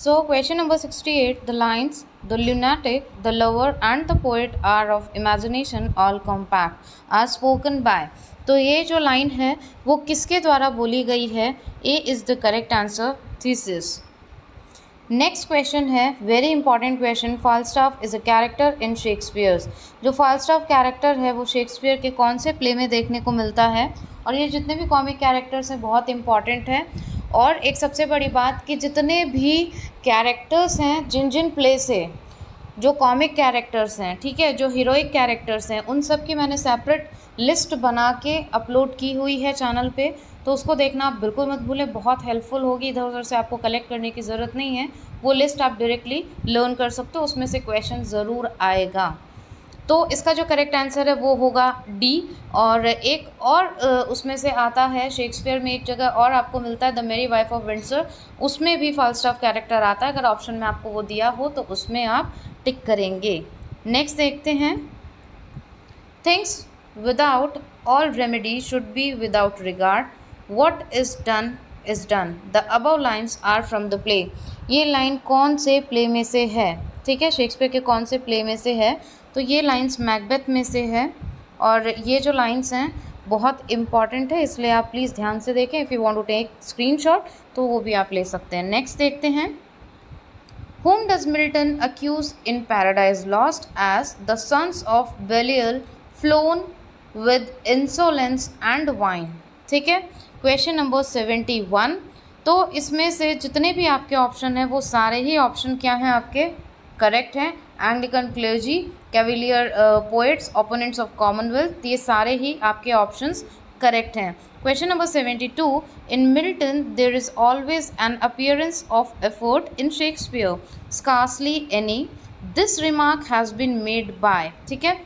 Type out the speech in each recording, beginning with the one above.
So question number 68, the lines, the lunatic, the lover and the poet are of imagination all compact are spoken by. तो ये जो line है वो किसके द्वारा बोली गई है? A is the correct answer, thesis. Next question है very important question, Falstaff is a character in Shakespeare's. जो फाल्स्टाफ कैरेक्टर है वो शेक्सपियर के कौन से प्ले में देखने को मिलता है? और ये जितने भी कॉमिक कैरेक्टर्स हैं बहुत इंपॉर्टेंट हैं। और एक सबसे बड़ी बात कि जितने भी कैरेक्टर्स हैं जिन जिन प्ले से जो कॉमिक कैरेक्टर्स हैं, ठीक है, जो हीरोइक कैरेक्टर्स हैं, उन सब की मैंने सेपरेट लिस्ट बना के अपलोड की हुई है चैनल पे, तो उसको देखना आप बिल्कुल मत भूलें, बहुत हेल्पफुल होगी। इधर उधर से आपको कलेक्ट करने की ज़रूरत नहीं है, वो लिस्ट आप डायरेक्टली लर्न कर सकते हो, उसमें से क्वेश्चन ज़रूर आएगा। तो इसका जो करेक्ट आंसर है वो होगा डी। और एक और उसमें से आता है शेक्सपियर में एक जगह और आपको मिलता है द मेरी वाइफ ऑफ विंडसर, उसमें भी फाल्स्टाफ कैरेक्टर आता है। अगर ऑप्शन में आपको वो दिया हो तो उसमें आप टिक करेंगे। नेक्स्ट देखते हैं, things without all remedy should be without regard, what is done, the above lines are from the play. ये लाइन कौन से प्ले में से है? ठीक है, शेक्सपियर के कौन से प्ले में से है? तो ये लाइन्स मैकबेथ में से है। और ये जो लाइन्स हैं बहुत इंपॉर्टेंट है, इसलिए आप प्लीज़ ध्यान से देखें। If you want to take screenshot तो वो भी आप ले सकते हैं। नेक्स्ट देखते हैं, Whom does Milton accuse in Paradise Lost as the sons of Belial flown with insolence and wine? ठीक है, क्वेश्चन नंबर 71। तो इसमें से जितने भी आपके ऑप्शन हैं वो सारे ही ऑप्शन क्या हैं आपके? करेक्ट हैं। Anglican clergy, cavalier poets, opponents of commonwealth, ये सारे ही आपके ऑप्शंस करेक्ट हैं। Question number 72. In Milton, there is always an appearance of effort. In Shakespeare, scarcely any. This remark has been made by. ठीक है,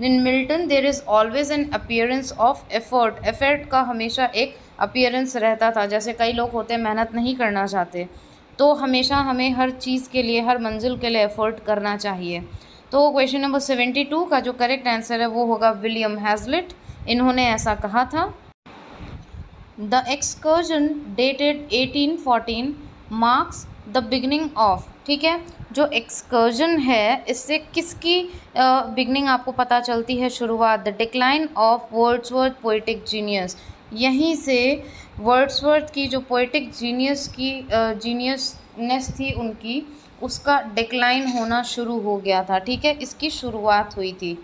In Milton, there is always an appearance of effort. Effort का हमेशा एक appearance रहता था। जैसे कई लोग होते हैं मेहनत नहीं करना चाहते, तो हमेशा हमें हर चीज़ के लिए, हर मंजिल के लिए एफर्ट करना चाहिए। तो क्वेश्चन नंबर 72 का जो करेक्ट आंसर है वो होगा विलियम हैजलिट। इन्होंने ऐसा कहा था। The excursion dated 1814 marks the beginning of। ठीक है, जो एक्सकर्जन है इससे किसकी बिगनिंग आपको पता चलती है? शुरुआत, the decline of Wordsworth poetic genius. यहीं से वर्ड्सवर्थ की जो पोइटिक जीनियस की जीनियसनेस थी उनकी, उसका डिक्लाइन होना शुरू हो गया था। ठीक है, इसकी शुरुआत हुई थी।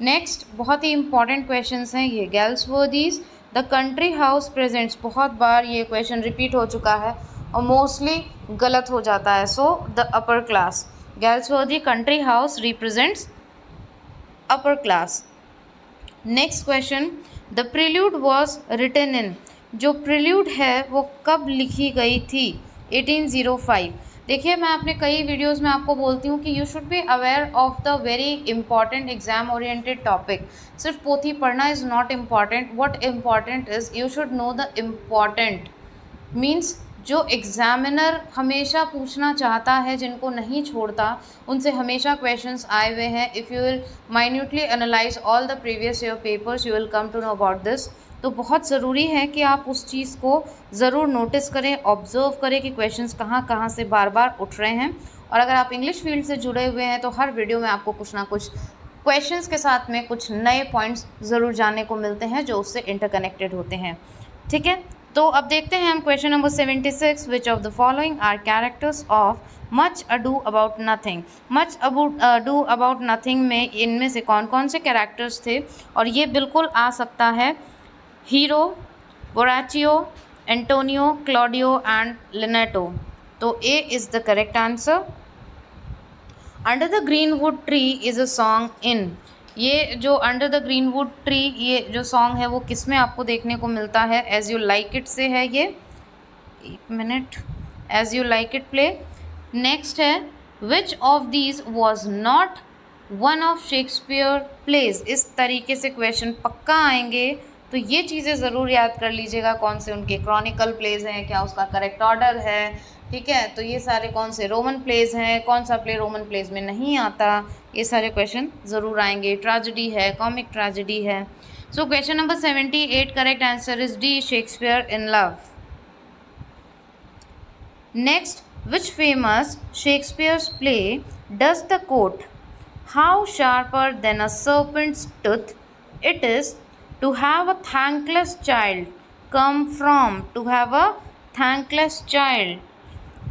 नेक्स्ट बहुत ही इंपॉर्टेंट क्वेश्चंस हैं ये, गैल्सवर्थीज द कंट्री हाउस प्रेजेंट्स। बहुत बार ये क्वेश्चन रिपीट हो चुका है और मोस्टली गलत हो जाता है। So the upper class, Galsworthy country house represents upper class. Next question, the prelude was written in. जो प्रिल्यूड है वो कब लिखी गई थी? 1805। देखिए, मैं अपने कई वीडियोस में आपको बोलती हूँ कि you should be aware of the very important exam oriented topic. सिर्फ पोथी पढ़ना is not important, what important is you should know the important. Means जो एग्जामिनर हमेशा पूछना चाहता है, जिनको नहीं छोड़ता, उनसे हमेशा क्वेश्चंस आए हुए हैं। If you will minutely analyse all the previous year papers you will come to know about this. तो बहुत ज़रूरी है कि आप उस चीज़ को ज़रूर नोटिस करें, ऑब्ज़र्व करें कि क्वेश्चंस कहाँ कहाँ से बार बार उठ रहे हैं। और अगर आप इंग्लिश फील्ड से जुड़े हुए हैं तो हर वीडियो में आपको कुछ ना कुछ क्वेश्चंस के साथ में कुछ नए पॉइंट्स ज़रूर जानने को मिलते हैं जो उससे इंटरकनेक्टेड होते हैं। ठीक है, तो अब देखते हैं हम question number 76, which of the following are characters of much ado about nothing. Much ado about nothing में इनमें से कौन कौन से कैरेक्टर्स थे? और ये बिल्कुल आ सकता है हीरो, बोराचियो, एंटोनियो, क्लॉडियो एंड लिनेटो। तो ए is the correct answer. Under the greenwood tree is a song in. ये जो अंडर द ग्रीनवुड ट्री, ये जो सॉन्ग है वो किस में आपको देखने को मिलता है? एज यू लाइक इट से है ये, एक minute, as you like it play. Next है, which of these was not one of Shakespeare plays. इस तरीके से क्वेश्चन पक्का आएंगे, तो ये चीज़ें ज़रूर याद कर लीजिएगा, कौन से उनके क्रॉनिकल प्लेज हैं, क्या उसका करेक्ट ऑर्डर है। ठीक है, तो ये सारे कौन से रोमन प्लेज हैं, कौन सा प्ले रोमन प्लेज में नहीं आता, ये सारे क्वेश्चन ज़रूर आएंगे। ट्रेजेडी है, कॉमिक ट्रेजेडी है। So question number 78, correct answer is D, Shakespeare in Love. Next, which famous Shakespeare's play does the quote how sharper than a serpent's tooth it is to have a thankless child come from to have a thankless child.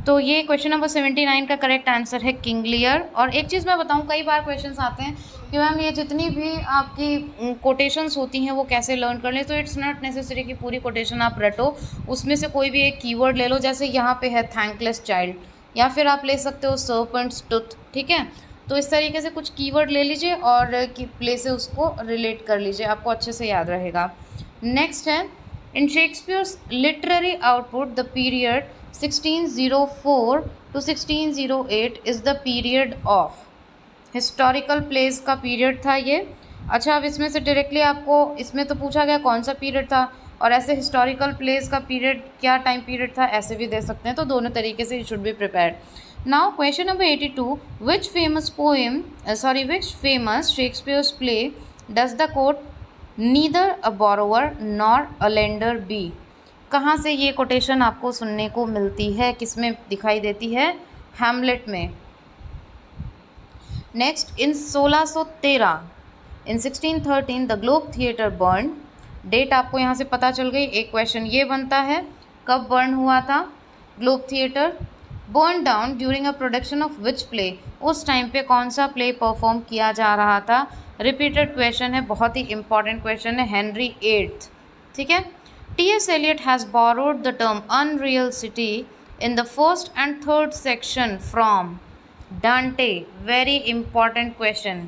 तो ये question number 79 का correct answer है King Lear. और एक चीज़ मैं बताऊँ, कई बार questions आते हैं कि मैम ये जितनी भी आपकी कोटेशंस होती हैं वो कैसे लर्न कर लें। तो इट्स नॉट नेसेसरी कि पूरी कोटेशन आप रटो, उसमें से कोई भी एक कीवर्ड ले लो। जैसे यहाँ पे है थैंकलेस चाइल्ड, या फिर आप ले सकते हो सर्पेंट्स टूथ, ठीक है। तो इस तरीके से कुछ कीवर्ड ले लीजिए और प्ले से उसको रिलेट कर लीजिए, आपको अच्छे से याद रहेगा। नेक्स्ट है, in Shakespeare's literary output the period 1604 to 1608 is the period of. Historical plays का पीरियड था ये। अच्छा, अब इसमें से डायरेक्टली आपको इसमें तो पूछा गया कौन सा पीरियड था, और ऐसे हिस्टोरिकल प्लेस का पीरियड क्या टाइम पीरियड था, ऐसे भी दे सकते हैं। तो दोनों तरीके से you should be prepared. Now question number 82, which famous Shakespeare's play does the quote neither a borrower nor a lender be. कहाँ से ये कोटेशन आपको सुनने को मिलती है, किसमें दिखाई देती है? हैमलेट में। Next, in 1613 in 1613 the Globe theatre burn. Date आपको यहाँ से पता चल गई। एक क्वेश्चन ये बनता है, कब बर्न हुआ था globe theatre? Burn down during a production of which play. उस टाइम पे कौन सा प्ले परफॉर्म किया जा रहा था? रिपीटेड क्वेश्चन है, बहुत ही इंपॉर्टेंट क्वेश्चन है, हेनरी एट्थ, ठीक है। T.S. Eliot has borrowed the term unreal city in the first and third section from Dante. Very important question,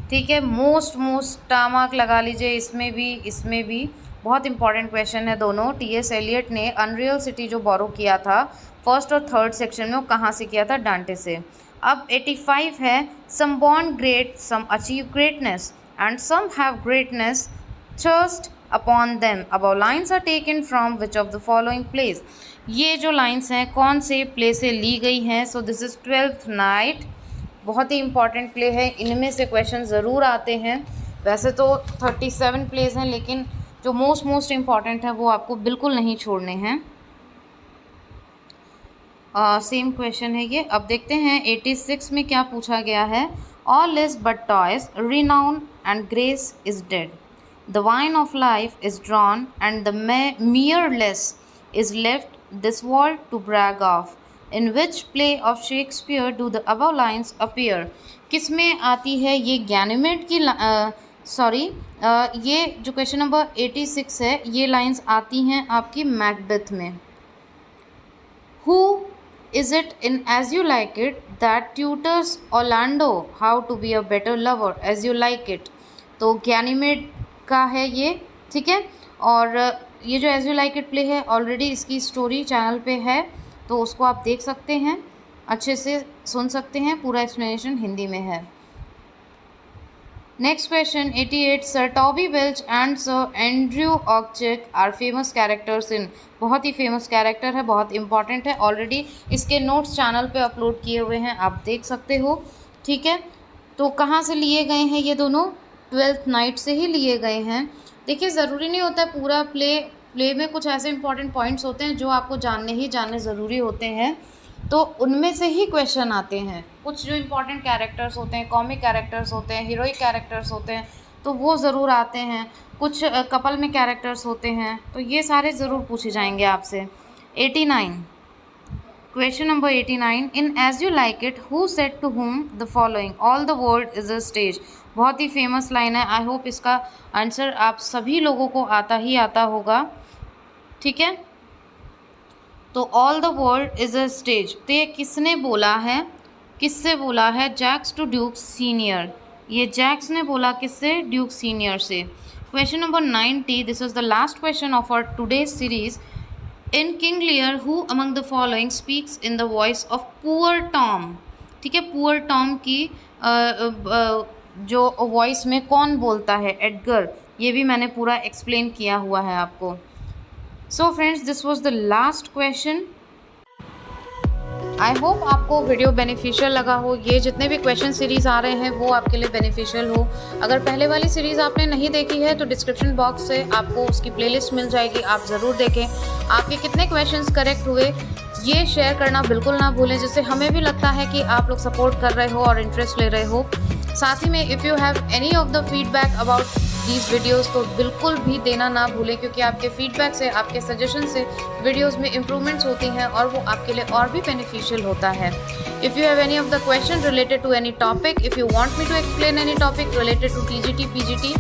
ठीक है। मोस्ट टामाक लगा लीजिए, इसमें भी बहुत इंपॉर्टेंट क्वेश्चन है दोनों। टी.एस. एलियट ने अनरियल सिटी जो बोरो किया था फर्स्ट और थर्ड सेक्शन में, वो कहाँ से किया था? डांटे से। अब 85 है, some born great, some achieve greatness and some have greatness thrust upon them. Above lines are taken from which of the following plays? ये जो लाइन्स हैं कौन से प्ले से ली गई हैं? So this is twelfth night, बहुत ही इंपॉर्टेंट प्ले है, इनमें से क्वेश्चन ज़रूर आते हैं। वैसे तो 37 प्लेज हैं, लेकिन जो मोस्ट इंपॉर्टेंट है वो आपको बिल्कुल नहीं छोड़ने हैं। सेम क्वेश्चन है ये। अब देखते हैं 86 में क्या पूछा गया है। All is but toys, renown and grace is dead, the wine of life is drawn and the mereless is left this world to brag of. In which play of Shakespeare do the above lines appear? किस में आती है ये? Ganymede की ये जो question number 86 है, ये लाइंस आती हैं आपकी मैकबेथ में। Who is it in As You Like It that tutors Orlando how to be a better lover? As You Like It, तो गैनीमेड का है ये, ठीक है। और ये जो as you like it play है, ऑलरेडी इसकी स्टोरी चैनल पे है, तो उसको आप देख सकते हैं, अच्छे से सुन सकते हैं, पूरा एक्सप्लेनेशन हिंदी में है। Next question 88, sir Toby Belch and sir Andrew Aguecheek are famous characters in. बहुत ही फेमस कैरेक्टर है, बहुत इंपॉर्टेंट है, ऑलरेडी इसके नोट्स चैनल पे अपलोड किए हुए हैं, आप देख सकते हो, ठीक है। तो कहाँ से लिए गए हैं ये दोनों? ट्वेल्थ नाइट से ही लिए गए हैं। देखिए, ज़रूरी नहीं होता है पूरा प्ले में कुछ ऐसे इंपॉर्टेंट पॉइंट्स होते हैं जो आपको जानने ज़रूरी होते हैं, तो उनमें से ही क्वेश्चन आते हैं। कुछ जो इंपॉर्टेंट कैरेक्टर्स होते हैं, कॉमिक कैरेक्टर्स होते हैं, हीरोइक कैरेक्टर्स होते हैं, तो वो ज़रूर आते हैं। कुछ कपल में कैरेक्टर्स होते हैं, तो ये सारे ज़रूर पूछे जाएंगे आपसे। 89, question number 89, in as you like it who said to whom the following, all the world is a stage. बहुत ही फेमस लाइन है, आई होप इसका आंसर आप सभी लोगों को आता होगा, ठीक है। तो all the world is a stage, तो ये किसने बोला है? किससे बोला है? Jacques to Duke Senior. ये जैक्स ने बोला किससे? ड्यूक सीनियर से। Question number 90, this is the last question of our today's series. In King Lear who among the following speaks in the voice of poor Tom, ठीक है। Poor Tom की जो voice में कौन बोलता है? एडगर। ये भी मैंने पूरा एक्सप्लेन किया हुआ है आपको। So friends, this was the last question. I hope आपको वीडियो बेनिफिशियल लगा हो। ये जितने भी क्वेश्चन सीरीज़ आ रहे हैं वो आपके लिए बेनिफिशियल हो। अगर पहले वाली सीरीज़ आपने नहीं देखी है तो डिस्क्रिप्शन बॉक्स से आपको उसकी प्लेलिस्ट मिल जाएगी, आप ज़रूर देखें। आपके कितने क्वेश्चंस करेक्ट हुए ये शेयर करना बिल्कुल ना भूलें, जिससे हमें भी लगता है कि आप लोग सपोर्ट कर रहे हो और इंटरेस्ट ले रहे हो। साथ ही में if you have any of the feedback about these videos तो बिल्कुल भी देना ना भूलें, क्योंकि आपके फीडबैक से, आपके सजेशन से वीडियोज़ में इम्प्रूवमेंट्स होती हैं और वो आपके लिए और भी बेनिफिशियल होता है। If you have any of the question related to any topic, if you want me to explain any topic related to TGT, PGT,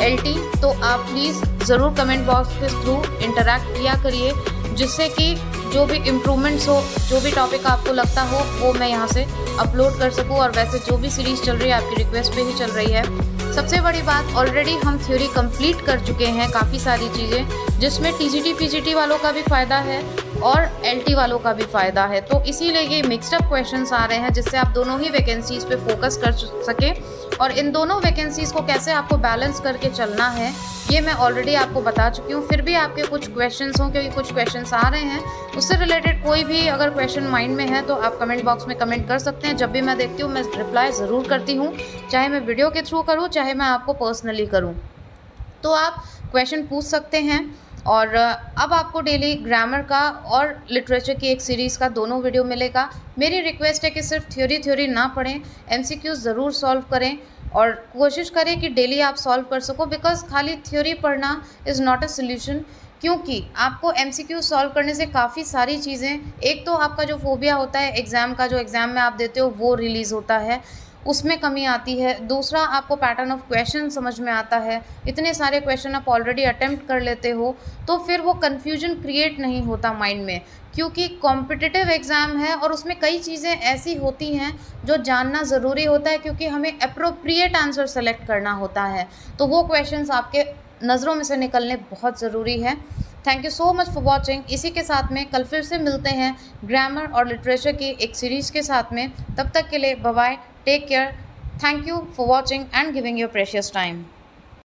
LT, तो आप प्लीज़ ज़रूर कमेंट बॉक्स के थ्रू इंटरैक्ट किया करिए, जिससे कि जो भी इम्प्रूवमेंट्स हो, जो भी टॉपिक आपको लगता हो वो मैं यहाँ से अपलोड कर सकूँ। और वैसे जो भी सीरीज़ चल रही है आपकी रिक्वेस्ट पे ही चल रही है। सबसे बड़ी बात, ऑलरेडी हम थ्योरी कंप्लीट कर चुके हैं काफ़ी सारी चीज़ें, जिसमें टीजीटी पीजीटी वालों का भी फ़ायदा है और एलटी वालों का भी फ़ायदा है। तो इसीलिए ये मिक्स्ड अप क्वेश्चंस आ रहे हैं, जिससे आप दोनों ही वैकेंसीज़ पे फोकस कर सकें। और इन दोनों वैकेंसीज़ को कैसे आपको बैलेंस करके चलना है ये मैं ऑलरेडी आपको बता चुकी हूँ। फिर भी आपके कुछ क्वेश्चंस हों, क्योंकि कुछ क्वेश्चंस आ रहे हैं, उससे रिलेटेड कोई भी अगर क्वेश्चन माइंड में है तो आप कमेंट बॉक्स में कमेंट कर सकते हैं। जब भी मैं देखती हूँ मैं रिप्लाई ज़रूर करती हूँ, चाहे मैं वीडियो के थ्रू करूँ, चाहे मैं आपको पर्सनली करूँ। तो आप क्वेश्चन पूछ सकते हैं। और अब आपको डेली ग्रामर का और लिटरेचर की एक सीरीज़ का दोनों वीडियो मिलेगा। मेरी रिक्वेस्ट है कि सिर्फ थ्योरी ना पढ़ें, एमसीक्यूज़ ज़रूर सॉल्व करें और कोशिश करें कि डेली आप सॉल्व कर सको, बिकॉज खाली थ्योरी पढ़ना इज़ नॉट अ सोल्यूशन। क्योंकि आपको एमसीक्यू सॉल्व करने से काफ़ी सारी चीज़ें, एक तो आपका जो फोबिया होता है एग्ज़ाम का, जो एग्ज़ाम में आप देते हो वो रिलीज़ होता है, उसमें कमी आती है। दूसरा, आपको पैटर्न ऑफ क्वेश्चन समझ में आता है। इतने सारे क्वेश्चन आप ऑलरेडी अटेम्प्ट कर लेते हो, तो फिर वो कन्फ्यूजन क्रिएट नहीं होता माइंड में, क्योंकि कॉम्पिटिटिव एग्ज़ाम है और उसमें कई चीज़ें ऐसी होती हैं जो जानना ज़रूरी होता है, क्योंकि हमें अप्रोप्रिएट आंसर सेलेक्ट करना होता है। तो वो क्वेश्चंस आपके नज़रों में से निकलने बहुत ज़रूरी है। Thank you so much for watching. इसी के साथ में कल फिर से मिलते हैं ग्रामर और लिटरेचर की एक सीरीज़ के साथ में। तब तक के लिए bye bye, take care, thank you for watching and giving your precious time.